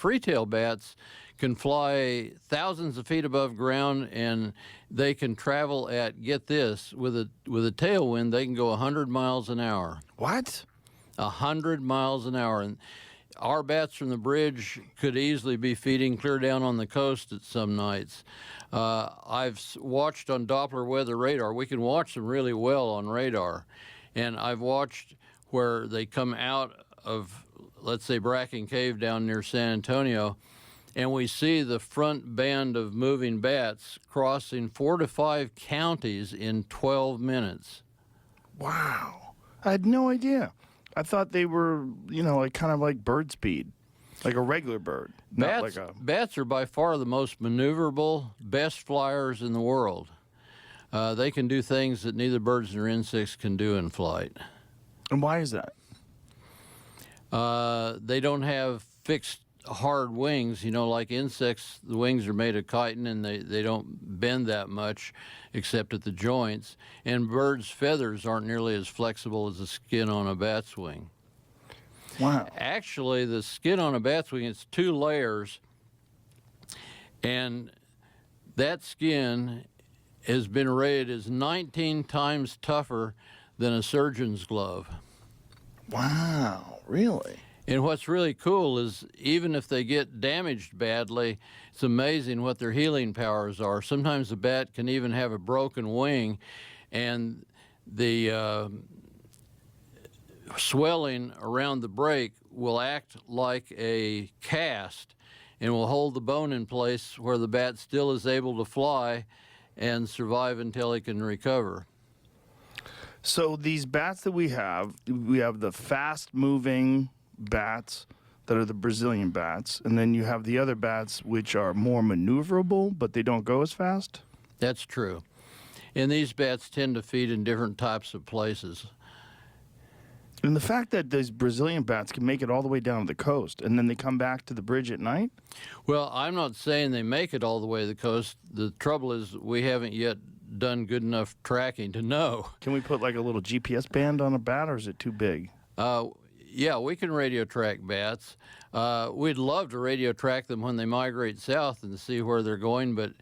free-tail bats can fly thousands of feet above ground, and they can travel at, get this, with a tailwind, they can go 100 miles an hour. What? 100 miles an hour. And our bats from the bridge could easily be feeding clear down on the coast at some nights. I've watched on Doppler weather radar. We can watch them really well on radar. And I've watched where they come out of, let's say, Bracken Cave down near San Antonio, and we see the front band of moving bats crossing 4 to 5 counties in 12 minutes. Wow. I had no idea. I thought they were, like kind of like bird speed, like a regular bird. Bats are by far the most maneuverable, best flyers in the world. They can do things that neither birds nor insects can do in flight. And why is that? They don't have fixed hard wings, like insects. The wings are made of chitin, and they don't bend that much except at the joints. And birds' feathers aren't nearly as flexible as the skin on a bat's wing. Wow. Actually, the skin on a bat's wing, it's 2 layers, and that skin has been rated as 19 times tougher than a surgeon's glove. Wow, really? And what's really cool is even if they get damaged badly, it's amazing what their healing powers are. Sometimes a bat can even have a broken wing, and the swelling around the break will act like a cast and will hold the bone in place where the bat still is able to fly and survive until it can recover. So these bats that we have the fast-moving bats that are the Brazilian bats, and then you have the other bats which are more maneuverable, but they don't go as fast? That's true. And these bats tend to feed in different types of places. And the fact that these Brazilian bats can make it all the way down to the coast, and then they come back to the bridge at night? Well, I'm not saying they make it all the way to the coast. The trouble is we haven't yet done good enough tracking to know. Can we put like a little GPS band on a bat, or is it too big? Yeah, we can radio track bats. We'd love to radio track them when they migrate south and see where they're going, but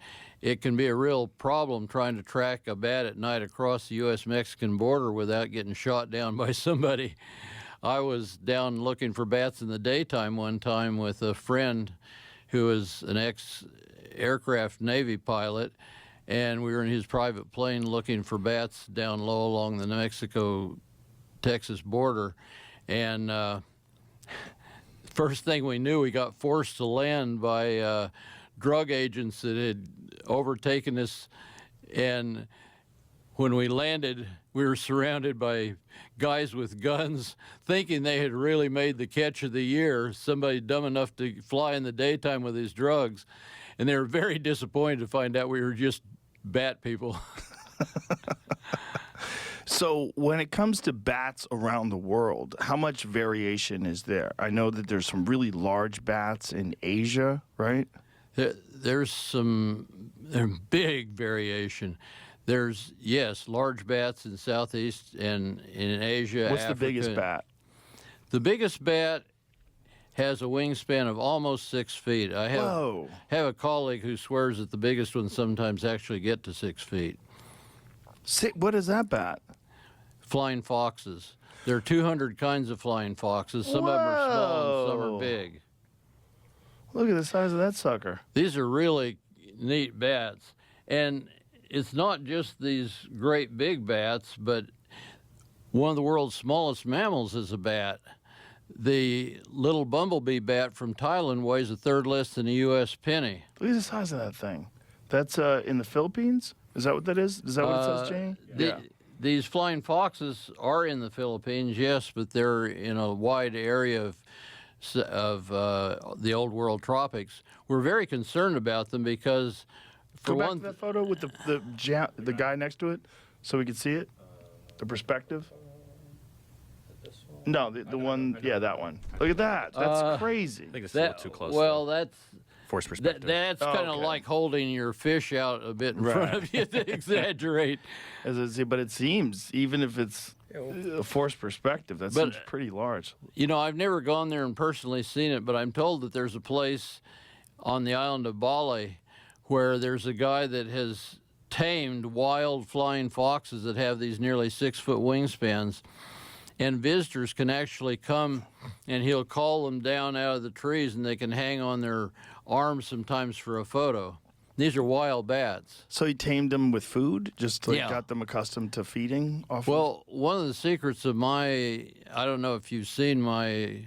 it can be a real problem trying to track a bat at night across the U.S.-Mexican border without getting shot down by somebody. I was down looking for bats in the daytime one time with a friend who is an ex-aircraft Navy pilot, and we were in his private plane looking for bats down low along the New Mexico-Texas border. And first thing we knew, we got forced to land by drug agents that had overtaken us. And when we landed, we were surrounded by guys with guns, thinking they had really made the catch of the year, somebody dumb enough to fly in the daytime with his drugs. And they were very disappointed to find out we were just bat people. So when it comes to bats around the world, how much variation is there? I know that there's some really large bats in Asia, right? There's big variation. There's, yes, large bats in Southeast and in Asia. What's Africa. The biggest bat? The biggest bat has a wingspan of almost 6 feet. I have a colleague who swears that the biggest ones sometimes actually get to 6 feet. What is that bat? Flying foxes. There are 200 kinds of flying foxes. Some of them are small and some are big. Look at the size of that sucker. These are really neat bats. And it's not just these great big bats, but one of the world's smallest mammals is a bat. The little bumblebee bat from Thailand weighs a third less than a U.S. penny. Look at the size of that thing. That's in the Philippines? Is that what that is? Is that what it says, Jane? Yeah. These flying foxes are in the Philippines, yes, but they're in a wide area of the old world tropics. We're very concerned about them because, for Go back one, to that photo with the guy next to it, so we can see it. The perspective. No, the one. Yeah, that one. Look at that. That's crazy. I think it's a little too close. Well, forced perspective. That's kind of okay. like holding your fish out a bit in front of you to exaggerate. As I say, but it seems, even if it's a forced perspective, that seems pretty large. You know, I've never gone there and personally seen it, but I'm told that there's a place on the island of Bali where there's a guy that has tamed wild flying foxes that have these nearly 6-foot wingspans. And visitors can actually come and he'll call them down out of the trees and they can hang on their arms sometimes for a photo. These are wild bats. So he tamed them with food, just like Yeah. got them accustomed to feeding off. Well, one of the secrets of I don't know if you've seen my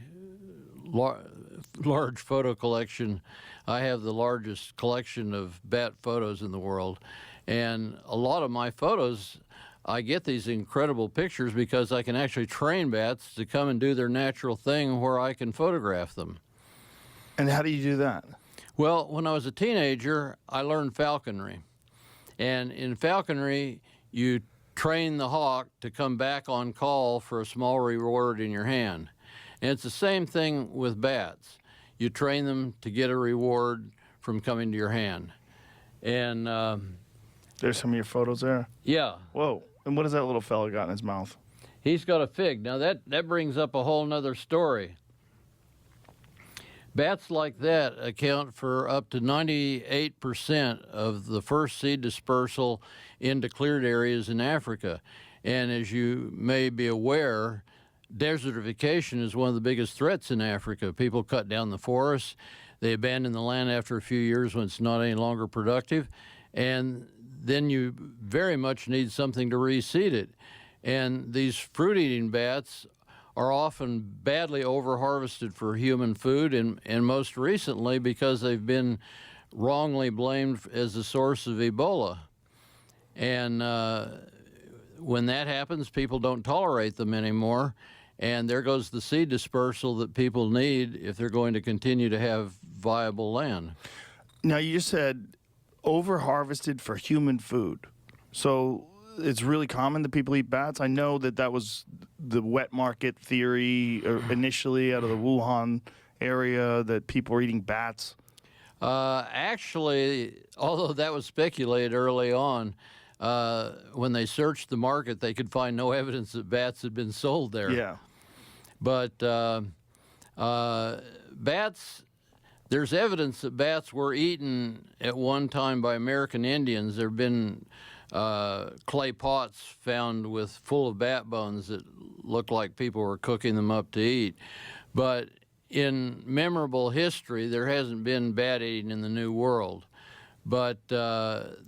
large photo collection. I have the largest collection of bat photos in the world. And a lot of my photos, I get these incredible pictures because I can actually train bats to come and do their natural thing where I can photograph them. And how do you do that? Well, when I was a teenager, I learned falconry. And in falconry, you train the hawk to come back on call for a small reward in your hand. And it's the same thing with bats. You train them to get a reward from coming to your hand. And There's some of your photos there. yeah, Whoa. And what has that little fella got in his mouth? he's got a fig. Now that brings up a whole nother story. Bats like that account for up to 98% of the first seed dispersal into cleared areas in Africa. And as you may be aware, desertification is one of the biggest threats in Africa. People cut down the forests. They abandon the land after a few years when it's not any longer productive. And then you very much need something to reseed it. And these fruit-eating bats are often badly over-harvested for human food, and most recently because they've been wrongly blamed as the source of Ebola. And when that happens, people don't tolerate them anymore, and there goes the seed dispersal that people need if they're going to continue to have viable land. Now, you just said over-harvested for human food. So it's really common that people eat bats. I know that was the wet market theory initially out of the Wuhan area, that people were eating bats. Actually, although that was speculated early on, when they searched the market, they could find no evidence that bats had been sold there. Yeah. But bats, there's evidence that bats were eaten at one time by American Indians. There have been clay pots found full of bat bones that look like people were cooking them up to eat. But in memorable history, there hasn't been bat eating in the New World. But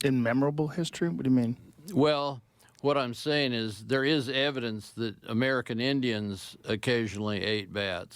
In memorable history? What do you mean? well, what I'm saying is there is evidence that American Indians occasionally ate bats.